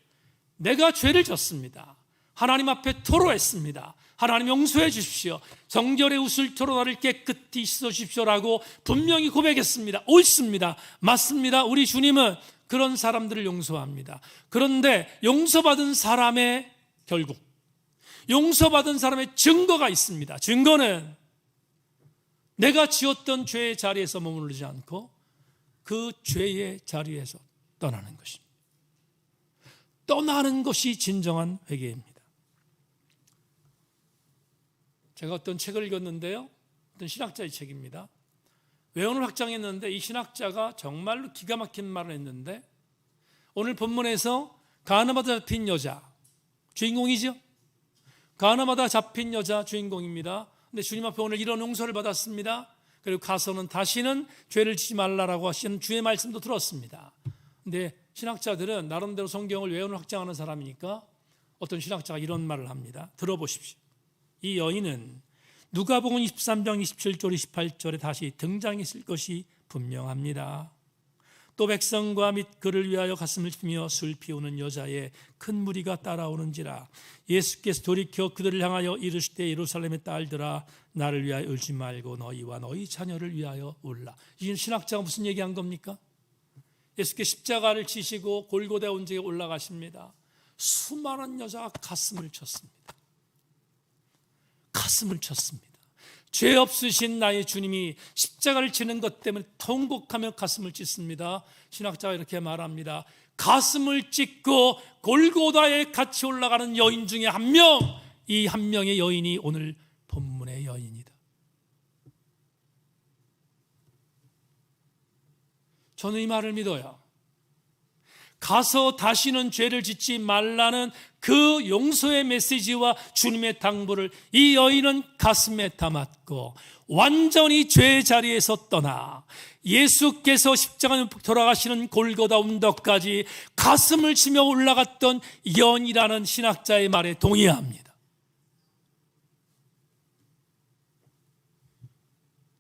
내가 죄를 졌습니다. 하나님 앞에 토로했습니다. 하나님 용서해 주십시오. 정결의 우슬토로 나를 깨끗이 씻어주십시오라고 분명히 고백했습니다. 옳습니다. 맞습니다. 우리 주님은 그런 사람들을 용서합니다. 그런데 용서받은 사람의 결국, 용서받은 사람의 증거가 있습니다. 증거는 내가 지었던 죄의 자리에서 머무르지 않고 그 죄의 자리에서 떠나는 것입니다. 떠나는 것이 진정한 회개입니다. 제가 어떤 책을 읽었는데요, 어떤 신학자의 책입니다. 외원을 확장했는데 이 신학자가 정말로 기가 막힌 말을 했는데, 오늘 본문에서 가늠하다 잡힌 여자, 주인공이죠. 가늠하다 잡힌 여자 주인공입니다. 근데 주님 앞에 오늘 이런 용서를 받았습니다. 그리고 가서는 다시는 죄를 지지 말라라고 하시는 주의 말씀도 들었습니다. 근데 신학자들은 나름대로 성경을 외원을 확장하는 사람이니까 어떤 신학자가 이런 말을 합니다. 들어보십시오. 이 여인은 누가복음 23장 27절 28절에 다시 등장했을 것이 분명합니다. 또 백성과 및 그를 위하여 가슴을 치며 술 피우는 여자의 큰 무리가 따라오는지라. 예수께서 돌이켜 그들을 향하여 이르시되 예루살렘의 딸들아, 나를 위하여 울지 말고 너희와 너희 자녀를 위하여 울라. 이 신학자가 무슨 얘기한 겁니까? 예수께서 십자가를 지시고 골고다 언덕에 올라가십니다. 수많은 여자가 가슴을 쳤습니다. 가슴을 쳤습니다. 죄 없으신 나의 주님이 십자가를 지는 것 때문에 통곡하며 가슴을 찢습니다. 신학자가 이렇게 말합니다. 가슴을 찢고 골고다에 같이 올라가는 여인 중에 한 명, 이 한 명의 여인이 오늘 본문의 여인이다. 저는 이 말을 믿어요. 가서 다시는 죄를 짓지 말라는 그 용서의 메시지와 주님의 당부를 이 여인은 가슴에 담았고, 완전히 죄의 자리에서 떠나 예수께서 십자가에 돌아가시는 골고다 언덕까지 가슴을 치며 올라갔던 여인이라는 신학자의 말에 동의합니다.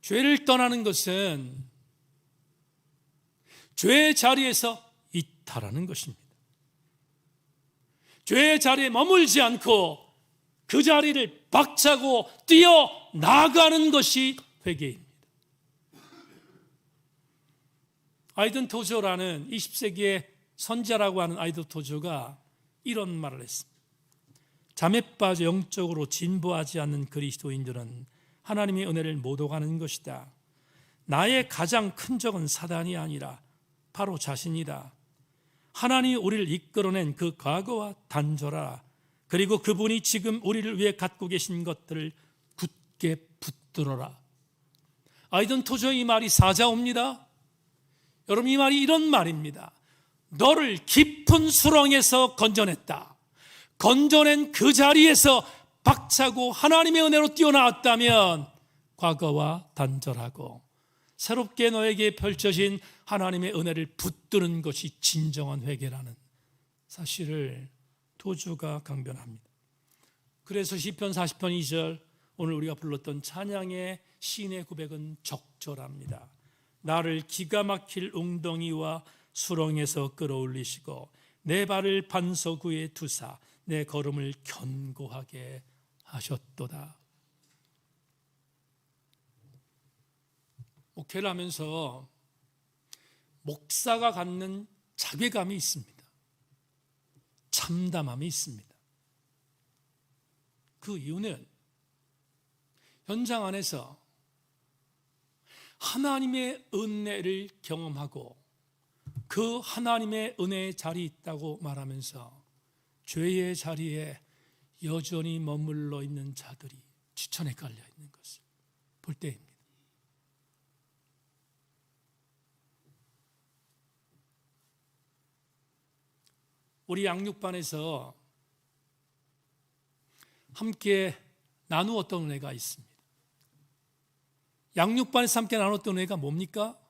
죄를 떠나는 것은 죄의 자리에서 있다라는 것입니다. 죄의 자리에 머물지 않고 그 자리를 박차고 뛰어 나가는 것이 회개입니다. 아이든 토저라는 20세기의 선자라고 하는 아이든 토저가 이런 말을 했습니다. 잠에 빠져 영적으로 진보하지 않는 그리스도인들은 하나님의 은혜를 못 오가는 것이다. 나의 가장 큰 적은 사단이 아니라 바로 자신이다. 하나님이 우리를 이끌어낸 그 과거와 단절하라. 그리고 그분이 지금 우리를 위해 갖고 계신 것들을 굳게 붙들어라. 아이든 도저히 이 말이 사자옵니다. 여러분, 이 말이 이런 말입니다. 너를 깊은 수렁에서 건져냈다. 건져낸 그 자리에서 박차고 하나님의 은혜로 뛰어나왔다면 과거와 단절하고 새롭게 너에게 펼쳐진 하나님의 은혜를 붙드는 것이 진정한 회개라는 사실을 도주가 강변합니다. 그래서 시편 40편 2절, 오늘 우리가 불렀던 찬양의 시인의 고백은 적절합니다. 나를 기가 막힐 웅덩이와 수렁에서 끌어올리시고 내 발을 반석위에 두사 내 걸음을 견고하게 하셨도다. 목회를 하면서 목사가 갖는 자괴감이 있습니다. 참담함이 있습니다. 그 이유는 현장 안에서 하나님의 은혜를 경험하고 그 하나님의 은혜의 자리에 있다고 말하면서 죄의 자리에 여전히 머물러 있는 자들이 지천에 깔려 있는 것을 볼 때입니다. 우리 양육반에서 함께 나누었던 은혜가 있습니다. 양육반에서 함께 나눴던 은혜가 뭡니까?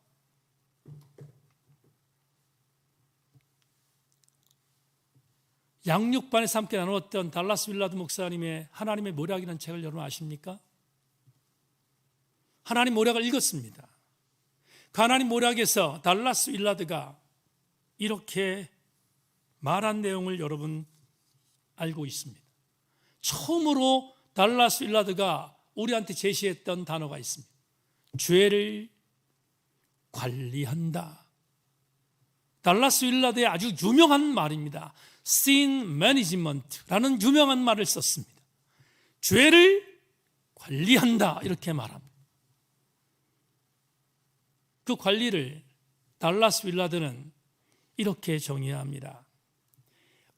양육반에서 함께 나누었던 달라스 윌라드 목사님의 하나님의 모략이라는 책을 여러분 아십니까? 하나님 모략을 읽었습니다. 그 하나님 모략에서 달라스 윌라드가 이렇게 말한 내용을 여러분 알고 있습니다. 처음으로 달라스 윌라드가 우리한테 제시했던 단어가 있습니다. 죄를 관리한다. 달라스 윌라드의 아주 유명한 말입니다. Sin Management라는 유명한 말을 썼습니다. 죄를 관리한다, 이렇게 말합니다. 그 관리를 달라스 윌라드는 이렇게 정의합니다.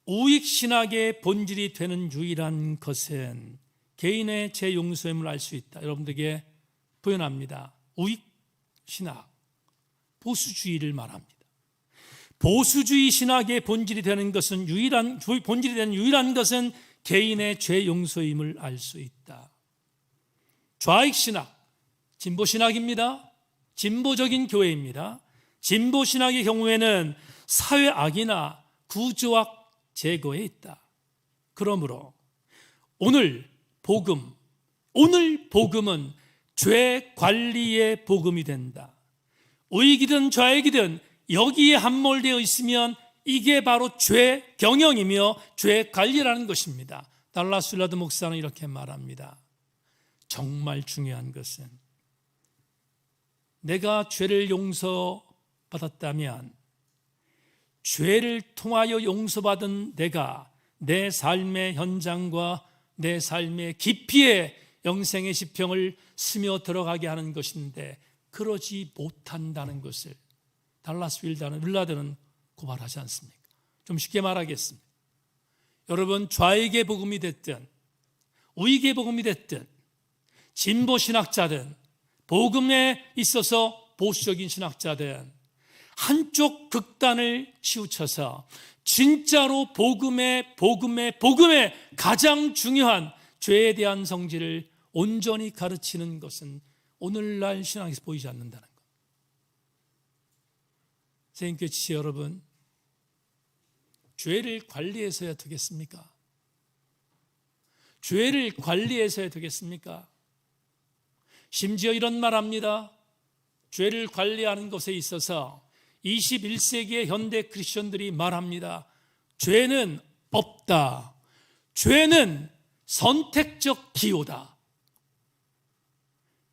우익신학의 본질이 되는 유일한 것은 개인의 죄 용서임을 알 수 있다. 여러분들에게 표현합니다. 우익신학, 보수주의를 말합니다. 보수주의 신학의 본질이 되는 것은 본질이 되는 유일한 것은 개인의 죄 용서임을 알 수 있다. 좌익신학, 진보신학입니다. 진보적인 교회입니다. 진보신학의 경우에는 사회악이나 구조악 제거에 있다. 그러므로 오늘 복음은 죄 관리의 복음이 된다. 우익이든 좌익이든 여기에 함몰되어 있으면 이게 바로 죄 경영이며 죄 관리라는 것입니다. 달라스 윌라드 목사는 이렇게 말합니다. 정말 중요한 것은 내가 죄를 용서받았다면 죄를 통하여 용서받은 내가 내 삶의 현장과 내 삶의 깊이에 영생의 지평을 스며들어가게 하는 것인데 그러지 못한다는 것을 달라스 윌라드는 고발하지 않습니까? 좀 쉽게 말하겠습니다. 여러분, 좌익의 복음이 됐든 우익의 복음이 됐든 진보 신학자든 복음에 있어서 보수적인 신학자든 한쪽 극단을 치우쳐서 진짜로 복음의 가장 중요한 죄에 대한 성질을 온전히 가르치는 것은 오늘날 신앙에서 보이지 않는다는 것. 선생님께 지체 여러분, 죄를 관리해서야 되겠습니까? 죄를 관리해서야 되겠습니까? 심지어 이런 말합니다. 죄를 관리하는 것에 있어서 21세기의 현대 크리스천들이 말합니다. 죄는 없다. 죄는 선택적 기호다.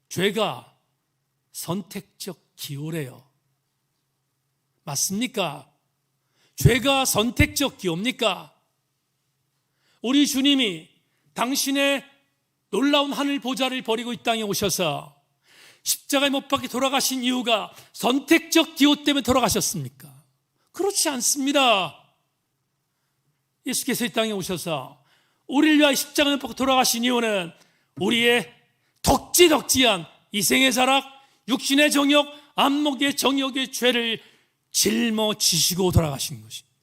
죄가 선택적 기호래요. 맞습니까? 죄가 선택적 기호입니까? 우리 주님이 당신의 놀라운 하늘 보좌를 버리고 이 땅에 오셔서 십자가에 못 박혀 돌아가신 이유가 선택적 기호 때문에 돌아가셨습니까? 그렇지 않습니다. 예수께서 이 땅에 오셔서 우리를 위하여 십자가에 못 박혀 돌아가신 이유는 우리의 덕지덕지한 이생의 자락, 육신의 정욕, 안목의 정욕의 죄를 짊어지시고 돌아가신 것입니다.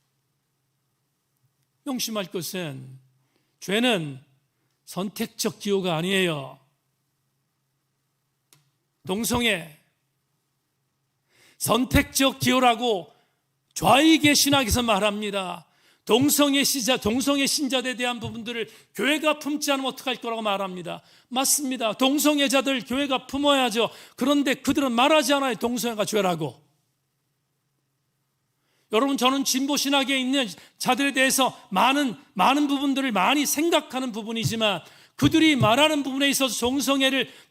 명심할 것은 죄는 선택적 기호가 아니에요. 동성애 선택적 기호라고 좌익의 신학에서 말합니다. 동성애 신자들에 대한 부분들을 교회가 품지 않으면 어떡할 거라고 말합니다. 맞습니다. 동성애자들 교회가 품어야죠. 그런데 그들은 말하지 않아요. 동성애가 죄라고. 여러분, 저는 진보 신학에 있는 자들에 대해서 많은 부분들을 많이 생각하는 부분이지만 그들이 말하는 부분에 있어서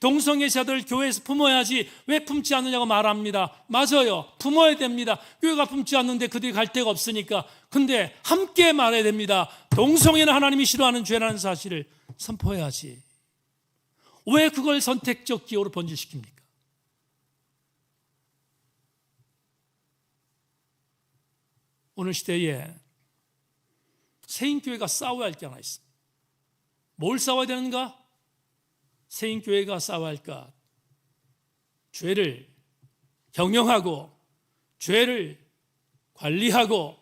동성애자들 교회에서 품어야지 왜 품지 않느냐고 말합니다. 맞아요. 품어야 됩니다. 교회가 품지 않는데 그들이 갈 데가 없으니까. 근데 함께 말해야 됩니다. 동성애는 하나님이 싫어하는 죄라는 사실을 선포해야지. 왜 그걸 선택적 기호로 번지시킵니까? 오늘 시대에 세인교회가 싸워야 할 게 하나 있습니다. 뭘 싸워야 되는가? 세인교회가 싸워야 할 것. 죄를 경영하고 죄를 관리하고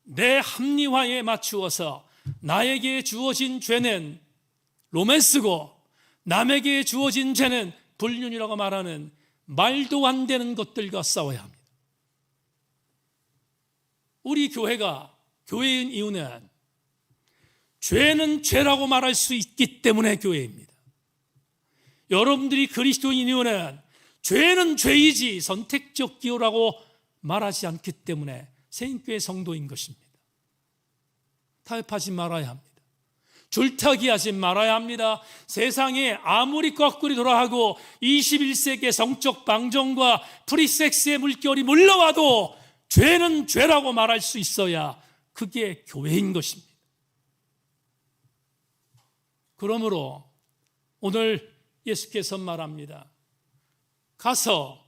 내 합리화에 맞추어서 나에게 주어진 죄는 로맨스고 남에게 주어진 죄는 불륜이라고 말하는 말도 안 되는 것들과 싸워야 합니다. 우리 교회가 교회인 이유는 죄는 죄라고 말할 수 있기 때문에 교회입니다. 여러분들이 그리스도인 이유는 죄는 죄이지 선택적 기호라고 말하지 않기 때문에 세인교회 성도인 것입니다. 타협하지 말아야 합니다. 줄타기 하지 말아야 합니다. 세상에 아무리 거꾸리 돌아가고 21세기의 성적 방정과 프리섹스의 물결이 물러와도 죄는 죄라고 말할 수 있어야 그게 교회인 것입니다. 그러므로 오늘 예수께서 말합니다. 가서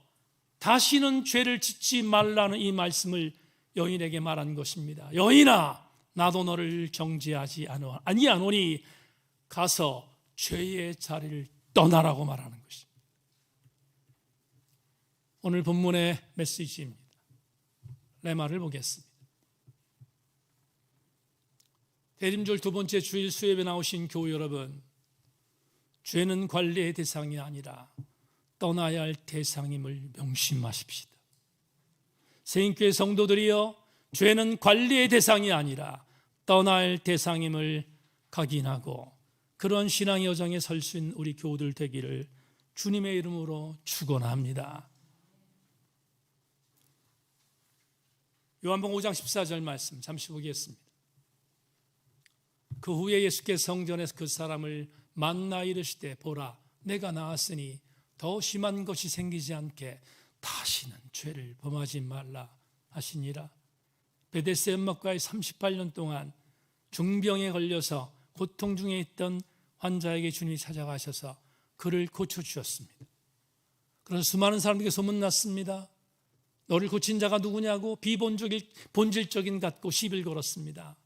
다시는 죄를 짓지 말라는 이 말씀을 여인에게 말한 것입니다. 여인아, 나도 너를 정죄하지 아니하노니 가서 죄의 자리를 떠나라고 말하는 것입니다. 오늘 본문의 메시지입니다. 레마를 보겠습니다. 대림절 두 번째 주일 수요일에 나오신 교우 여러분, 죄는 관리의 대상이 아니라 떠나야 할 대상임을 명심하십시다. 세인교회 성도들이여, 죄는 관리의 대상이 아니라 떠나야 할 대상임을 각인하고 그런 신앙의 여정에 설 수 있는 우리 교우들 되기를 주님의 이름으로 축원합니다. 요한복음 5장 14절 말씀 잠시 보겠습니다. 그 후에 예수께서 성전에서 그 사람을 만나 이르시되 보라, 내가 나았으니 더 심한 것이 생기지 않게 다시는 죄를 범하지 말라 하시니라. 베데스다 연못가에 38년 동안 중병에 걸려서 고통 중에 있던 환자에게 주님이 찾아가셔서 그를 고쳐주셨습니다. 그래서 수많은 사람들에게 소문났습니다. 너를 고친 자가 누구냐고 본질적인 갖고 시비를 걸었습니다.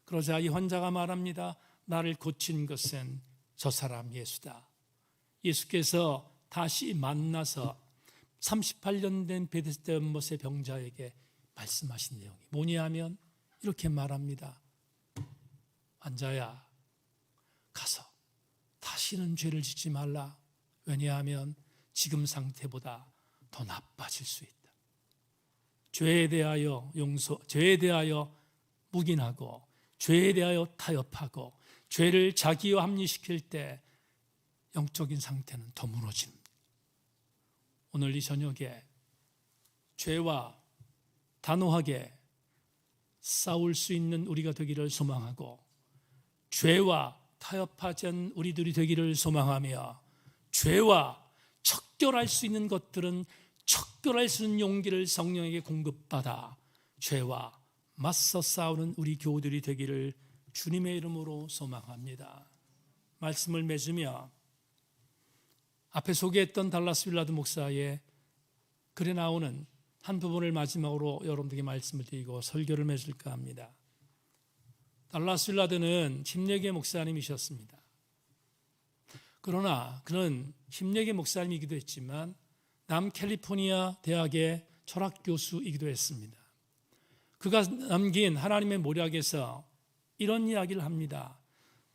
그러자 이 환자가 말합니다. 나를 고친 것은 저 사람 예수다. 예수께서 다시 만나서 38년 된 베데스다 연못의 병자에게 말씀하신 내용이 뭐냐 하면 이렇게 말합니다. 환자야, 가서 다시는 죄를 짓지 말라. 왜냐하면 지금 상태보다 더 나빠질 수 있다. 죄에 대하여 죄에 대하여 묵인하고 죄에 대하여 타협하고 죄를 자기와 합리시킬 때 영적인 상태는 더 무너집니다. 오늘 이 저녁에 죄와 단호하게 싸울 수 있는 우리가 되기를 소망하고 죄와 타협하지 않은 우리들이 되기를 소망하며 죄와 척결할 수 있는 것들은 척결할 수 있는 용기를 성령에게 공급받아 죄와 맞서 싸우는 우리 교우들이 되기를 주님의 이름으로 소망합니다. 말씀을 맺으며 앞에 소개했던 달라스 윌라드 목사의 글에 나오는 한 부분을 마지막으로 여러분들에게 말씀을 드리고 설교를 맺을까 합니다. 달라스 윌라드는 심리학의 목사님이셨습니다. 그러나 그는 심리학의 목사님이기도 했지만 남캘리포니아 대학의 철학 교수이기도 했습니다. 그가 남긴 하나님의 모략에서 이런 이야기를 합니다.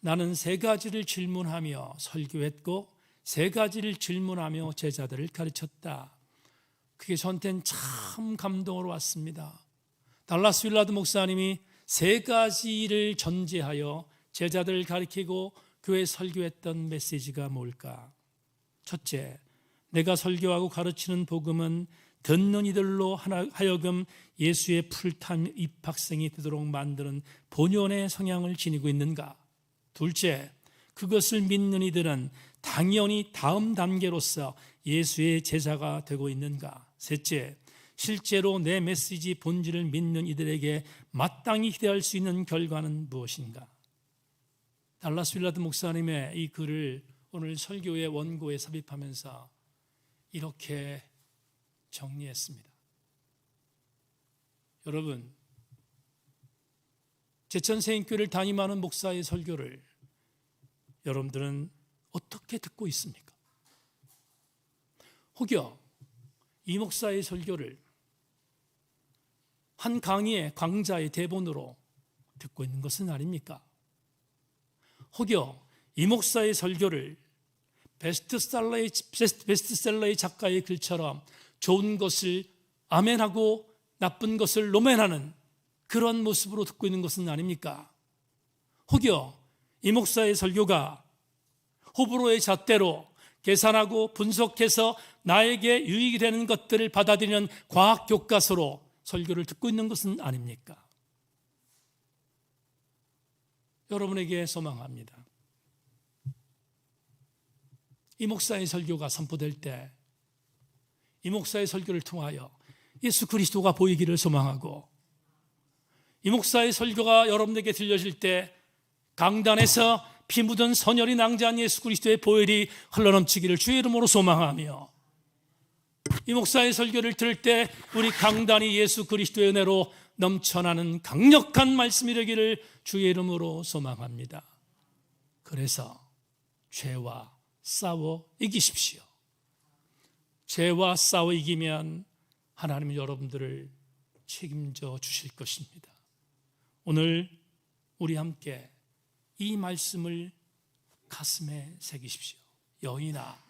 나는 3가지를 질문하며 설교했고 3가지를 질문하며 제자들을 가르쳤다. 그게 저한테는 참 감동으로 왔습니다. 달라스 윌라드 목사님이 3가지를 전제하여 제자들을 가르치고 교회 설교했던 메시지가 뭘까? 첫째, 내가 설교하고 가르치는 복음은 듣는 이들로 하여금 예수의 풀탄 입학생이 되도록 만드는 본연의 성향을 지니고 있는가? 둘째, 그것을 믿는 이들은 당연히 다음 단계로서 예수의 제자가 되고 있는가? 셋째, 실제로 내 메시지 본질을 믿는 이들에게 마땅히 기대할 수 있는 결과는 무엇인가? 달라스 윌라드 목사님의 이 글을 오늘 설교의 원고에 삽입하면서 이렇게 정리했습니다. 여러분, 제천세인교회를 담임하는 목사의 설교를 여러분들은 어떻게 듣고 있습니까? 혹여 이 목사의 설교를 한 강의의 강좌의 대본으로 듣고 있는 것은 아닙니까? 혹여 이 목사의 설교를 베스트셀러의 작가의 글처럼 좋은 것을 아멘하고 나쁜 것을 노멘하는 그런 모습으로 듣고 있는 것은 아닙니까? 혹여 이 목사의 설교가 호불호의 잣대로 계산하고 분석해서 나에게 유익이 되는 것들을 받아들이는 과학 교과서로 설교를 듣고 있는 것은 아닙니까? 여러분에게 소망합니다. 이 목사의 설교가 선포될 때 이 목사의 설교를 통하여 예수 그리스도가 보이기를 소망하고, 이 목사의 설교가 여러분에게 들려질 때 강단에서 피 묻은 선혈이 낭자한 예수 그리스도의 보혈이 흘러넘치기를 주의 이름으로 소망하며, 이 목사의 설교를 들을 때 우리 강단이 예수 그리스도의 은혜로 넘쳐나는 강력한 말씀이 되기를 주의 이름으로 소망합니다. 그래서 죄와 싸워 이기십시오. 죄와 싸워 이기면 하나님은 여러분들을 책임져 주실 것입니다. 오늘 우리 함께 이 말씀을 가슴에 새기십시오. 여인아,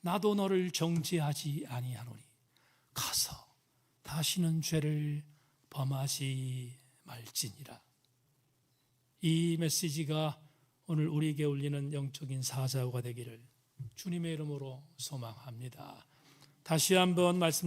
나도 너를 정죄하지 아니하노니 가서 다시는 죄를 범하지 말지니라. 이 메시지가 오늘 우리에게 울리는 영적인 사자가 되기를 주님의 이름으로 소망합니다. 다시 한번 말씀드립니다.